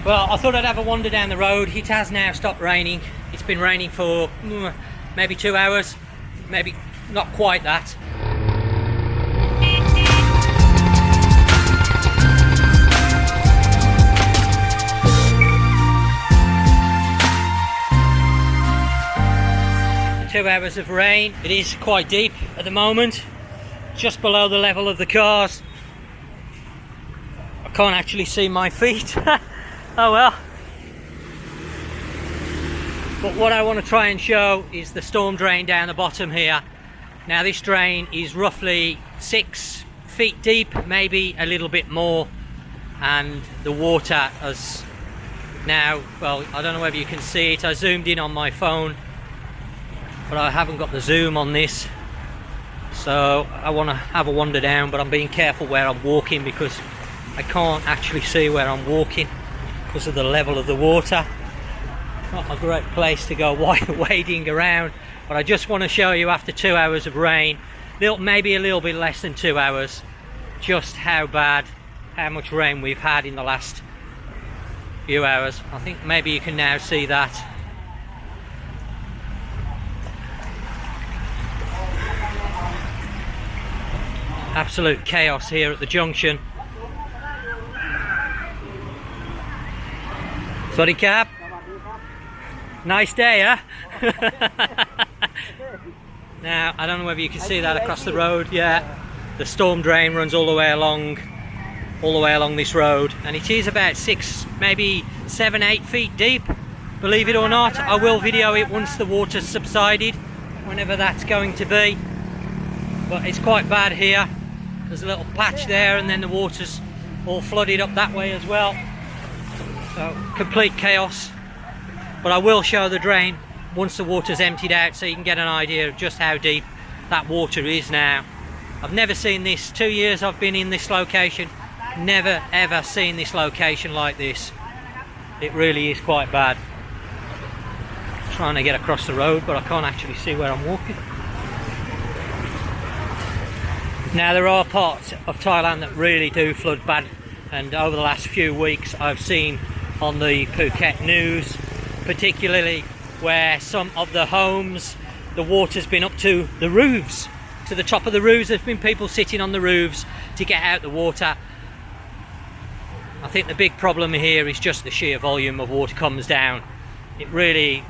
Well, I thought I'd have a wander down the road. It has now stopped raining. It's been raining for maybe 2 hours, maybe not quite that. Two hours of rain. It is quite deep at the moment, just below the level of the cars. I can't actually see my feet. Oh well. But what I want to try and show is the storm drain down the bottom here. Now this drain is roughly 6 feet deep, maybe a little bit more, and the water has now, well, I don't know whether you can see it. I zoomed in on my phone, but I haven't got the zoom on this, so I want to have a wander down, but I'm being careful where I'm walking because I can't actually see where I'm walking because of the level of the water. Not a great place to go wading around, but I just want to show you after 2 hours of rain, maybe a little bit less than 2 hours, just how much rain we've had in the last few hours. I think maybe you can now see that. Absolute chaos here at the junction. Sorry, Cap. Nice day, huh? Now, I don't know whether you can see that across the road. Yeah, the storm drain runs all the way along this road, and it is about 6, maybe 7, 8 feet deep. Believe it or not, I will video it once the water's subsided, whenever that's going to be. But it's quite bad here. There's a little patch there, and then the water's all flooded up that way as well. So complete chaos. But I will show the drain once the water's emptied out, so you can get an idea of just how deep that water is now. I've never seen this. 2 years I've been in this location, never ever seen this location like this. It really is quite bad. I'm trying to get across the road, but I can't actually see where I'm walking. Now, there are parts of Thailand that really do flood bad, and over the last few weeks I've seen on the Phuket news, particularly where some of the homes, the water's been up to the roofs, to the top of the roofs. There's been people sitting on the roofs to get out the water. I think the big problem here is just the sheer volume of water comes down. It really,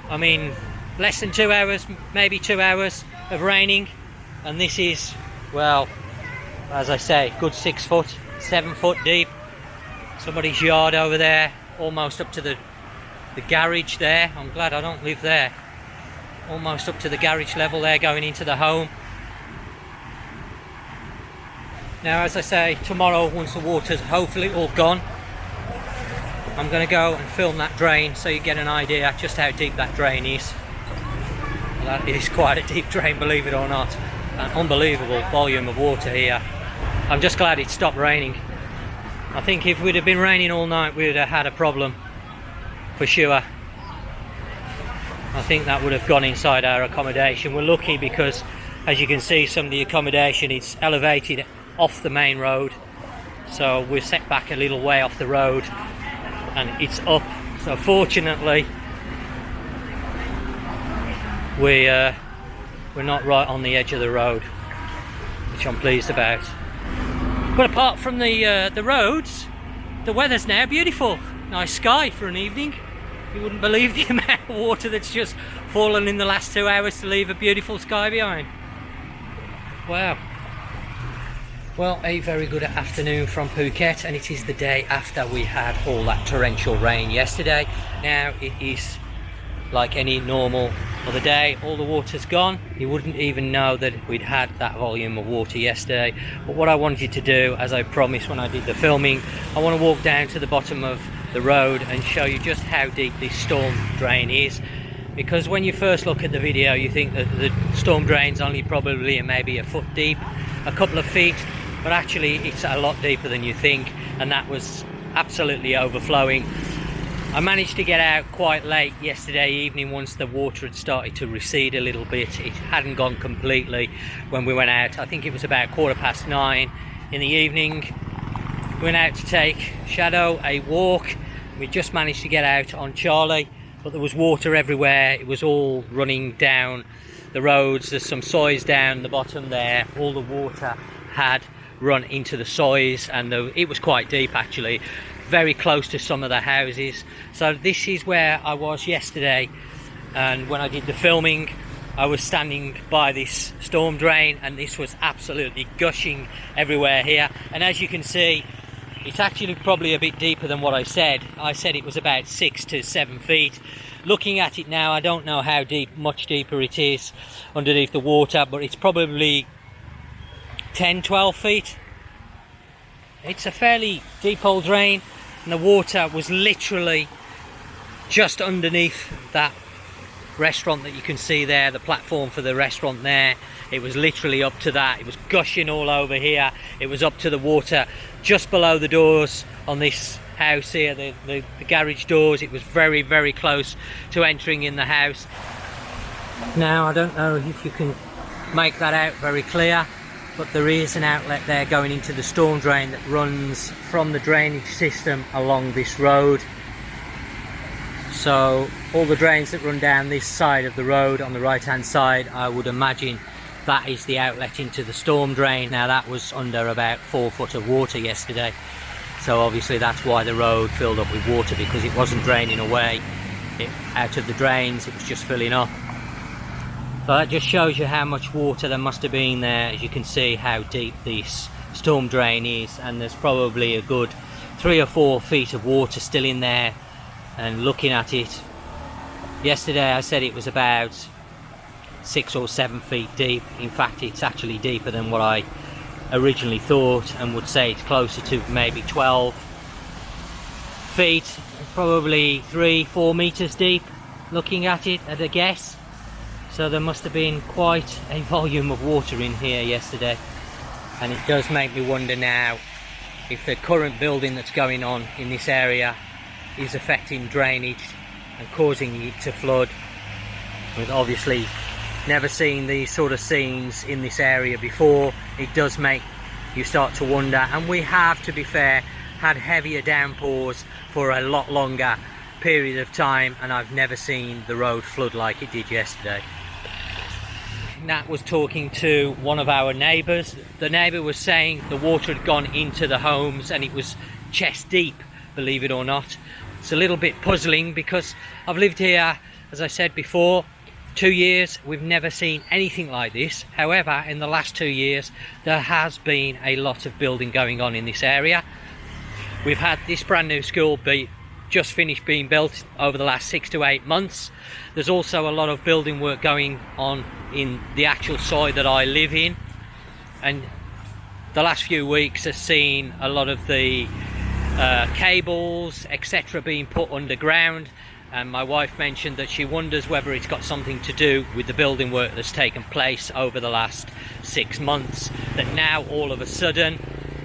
I mean, less than 2 hours, maybe 2 hours of raining, and this is, well, as I say, good 6 foot, 7 foot deep. Somebody's yard over there, almost up to the garage there. I'm glad I don't live there. Almost up to the garage level there, going into the home. Now, as I say, tomorrow, once the water's hopefully all gone, I'm going to go and film that drain so you get an idea just how deep that drain is. Well, that is quite a deep drain, believe it or not. An unbelievable volume of water here. I'm just glad it stopped raining. I think if it would have been raining all night, we would have had a problem for sure. I think that would have gone inside our accommodation. We're lucky because, as you can see, some of the accommodation is elevated off the main road, so we're set back a little way off the road and it's up. So fortunately we're not right on the edge of the road, which I'm pleased about. But apart from the roads, the weather's now beautiful. Nice sky for an evening. You wouldn't believe the amount of water that's just fallen in the last 2 hours to leave a beautiful sky behind. Wow. Well, a very good afternoon from Phuket, and it is the day after we had all that torrential rain yesterday. Now it is like any normal other day. All the water's gone. You wouldn't even know that we'd had that volume of water yesterday. But what I wanted to do, as I promised when I did the filming, I want to walk down to the bottom of the road and show you just how deep this storm drain is. Because when you first look at the video, you think that the storm drain's only probably maybe a foot deep, a couple of feet, but actually it's a lot deeper than you think, and that was absolutely overflowing. I managed to get out quite late yesterday evening once the water had started to recede a little bit. It hadn't gone completely when we went out. I think it was about 9:15 in the evening. We went out to take Shadow a walk, We just managed to get out on Charlie, but there was water everywhere. It was all running down the roads. There's some soils down the bottom there. All the water had run into the soils, and it was quite deep actually, very close to some of the houses. So this is where I was yesterday, and when I did the filming I was standing by this storm drain, and this was absolutely gushing everywhere here. And as you can see, it's actually probably a bit deeper than what I said. I said it was about 6 to 7 feet. Looking at it now, I don't know how deep, much deeper it is underneath the water, but it's probably 10-12 feet. It's a fairly deep old drain, and the water was literally just underneath that restaurant that you can see there, the platform for the restaurant there. It was literally up to that. It was gushing all over here. It was up to the water just below the doors on this house here, the garage doors. It was very, very close to entering in the house. Now I don't know if you can make that out very clear, but there is an outlet there going into the storm drain that runs from the drainage system along this road. So all the drains that run down this side of the road on the right hand side, I would imagine that is the outlet into the storm drain. Now that was under about 4 foot of water yesterday, so obviously that's why the road filled up with water, because it wasn't draining away out of the drains, it was just filling up. So that just shows you how much water there must have been there. As you can see how deep this storm drain is, and there's probably a good 3 or 4 feet of water still in there. And looking at it, yesterday I said it was about 6 or 7 feet deep. In fact, it's actually deeper than what I originally thought, and would say it's closer to maybe 12 feet, probably 3-4 meters deep, looking at it at a guess. So there must have been quite a volume of water in here yesterday, and it does make me wonder now if the current building that's going on in this area is affecting drainage and causing it to flood. We've obviously never seen these sort of scenes in this area before. It does make you start to wonder, and we have, to be fair, had heavier downpours for a lot longer period of time, and I've never seen the road flood like it did yesterday. Nat was talking to one of our neighbours. The neighbour was saying the water had gone into the homes and it was chest deep, believe it or not. It's a little bit puzzling because I've lived here, as I said before, 2 years. We've never seen anything like this. However, in the last 2 years there has been a lot of building going on in this area. We've had this brand new school just finished being built over the last 6 to 8 months. There's also a lot of building work going on in the actual soil that I live in, and the last few weeks has seen a lot of the cables etc being put underground, and my wife mentioned that she wonders whether it's got something to do with the building work that's taken place over the last 6 months, that now all of a sudden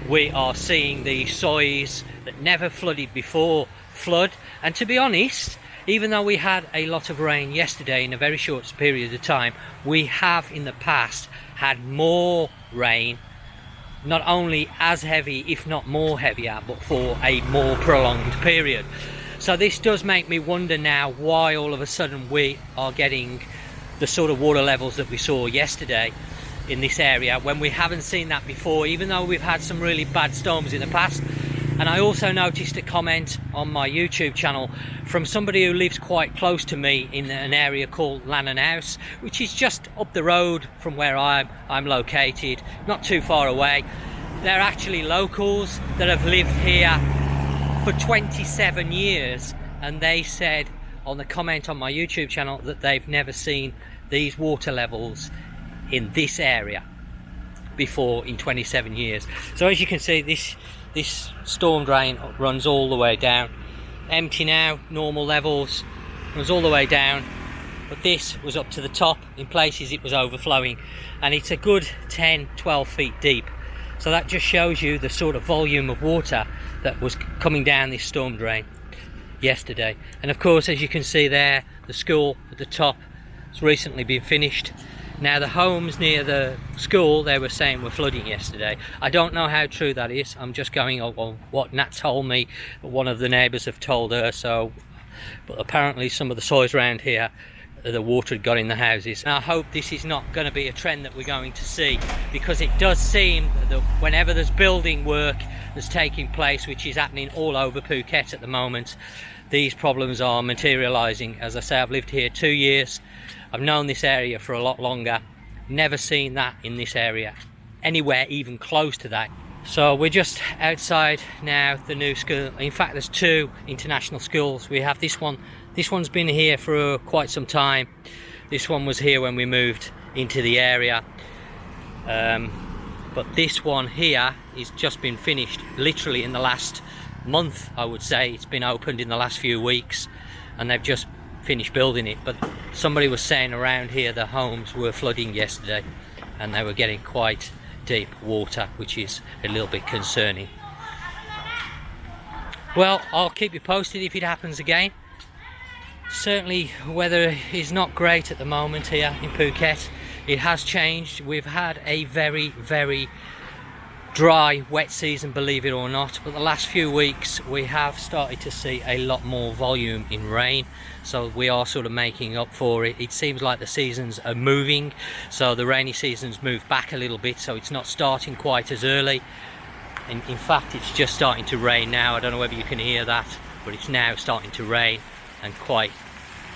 we are seeing the soils that never flooded before flood. And to be honest, even though we had a lot of rain yesterday in a very short period of time, we have in the past had more rain, not only as heavy if not more heavier, but for a more prolonged period. So this does make me wonder now why all of a sudden we are getting the sort of water levels that we saw yesterday in this area, when we haven't seen that before, even though we've had some really bad storms in the past. And I also noticed a comment on my YouTube channel from somebody who lives quite close to me in an area called Lannan House, which is just up the road from where I'm located, not too far away. They're actually locals that have lived here for 27 years, and they said on the comment on my YouTube channel that they've never seen these water levels in this area before in 27 years. So as you can see, this storm drain runs all the way down, empty now, normal levels, runs all the way down, but this was up to the top. In places it was overflowing, and it's a good 10-12 feet deep. So that just shows you the sort of volume of water that was coming down this storm drain yesterday. And of course, as you can see there, the school at the top has recently been finished. Now the homes near the school, they were saying were flooding yesterday. I don't know how true that is. I'm just going on what Nat told me. One of the neighbours have told her so. But apparently some of the soils around here, the water had got in the houses. And I hope this is not going to be a trend that we're going to see, because it does seem that whenever there's building work that's taking place, which is happening all over Phuket at the moment, these problems are materialising. As I say, I've lived here 2 years. I've known this area for a lot longer. Never seen that in this area, anywhere even close to that. So we're just outside now the new school. In fact, there's 2 international schools. We have this one. This one's been here for quite some time. This one was here when we moved into the area. But this one here is just been finished literally in the last month, I would say. It's been opened in the last few weeks and they've just finished building it. But somebody was saying around here the homes were flooding yesterday and they were getting quite deep water, which is a little bit concerning. Well, I'll keep you posted if it happens again. Certainly weather is not great at the moment here in Phuket. It has changed. We've had a very, very dry, wet season, believe it or not, but the last few weeks we have started to see a lot more volume in rain, so we are sort of making up for it. It seems like the seasons are moving, so the rainy season's moved back a little bit, so it's not starting quite as early. And in fact, it's just starting to rain now. I don't know whether you can hear that, but it's now starting to rain and quite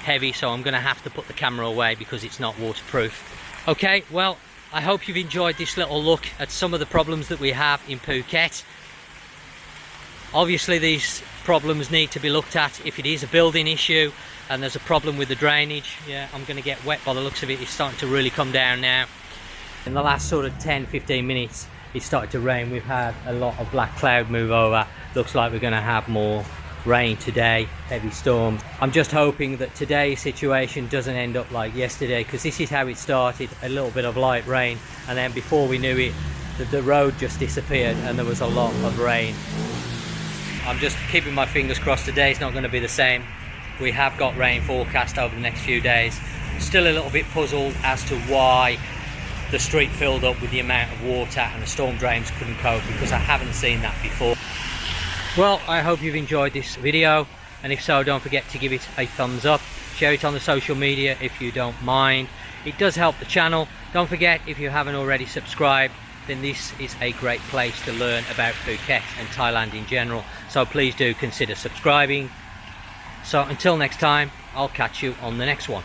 heavy, so I'm going to have to put the camera away because it's not waterproof. Okay, well, I hope you've enjoyed this little look at some of the problems that we have in Phuket. Obviously these problems need to be looked at if it is a building issue and there's a problem with the drainage. Yeah, I'm going to get wet by the looks of it. It's starting to really come down now. In the last sort of 10-15 minutes it started to rain. We've had a lot of black cloud move over. Looks like we're going to have more rain today, heavy storms. I'm just hoping that today's situation doesn't end up like yesterday, because this is how it started, a little bit of light rain, and then before we knew it the road just disappeared and there was a lot of rain. I'm just keeping my fingers crossed today's not going to be the same. We have got rain forecast over the next few days. Still a little bit puzzled as to why the street filled up with the amount of water and the storm drains couldn't cope, because I haven't seen that before. Well, I hope you've enjoyed this video, and if so, don't forget to give it a thumbs up. Share it on the social media if you don't mind. It does help the channel. Don't forget, if you haven't already subscribed, then this is a great place to learn about Phuket and Thailand in general. So please do consider subscribing. So until next time, I'll catch you on the next one.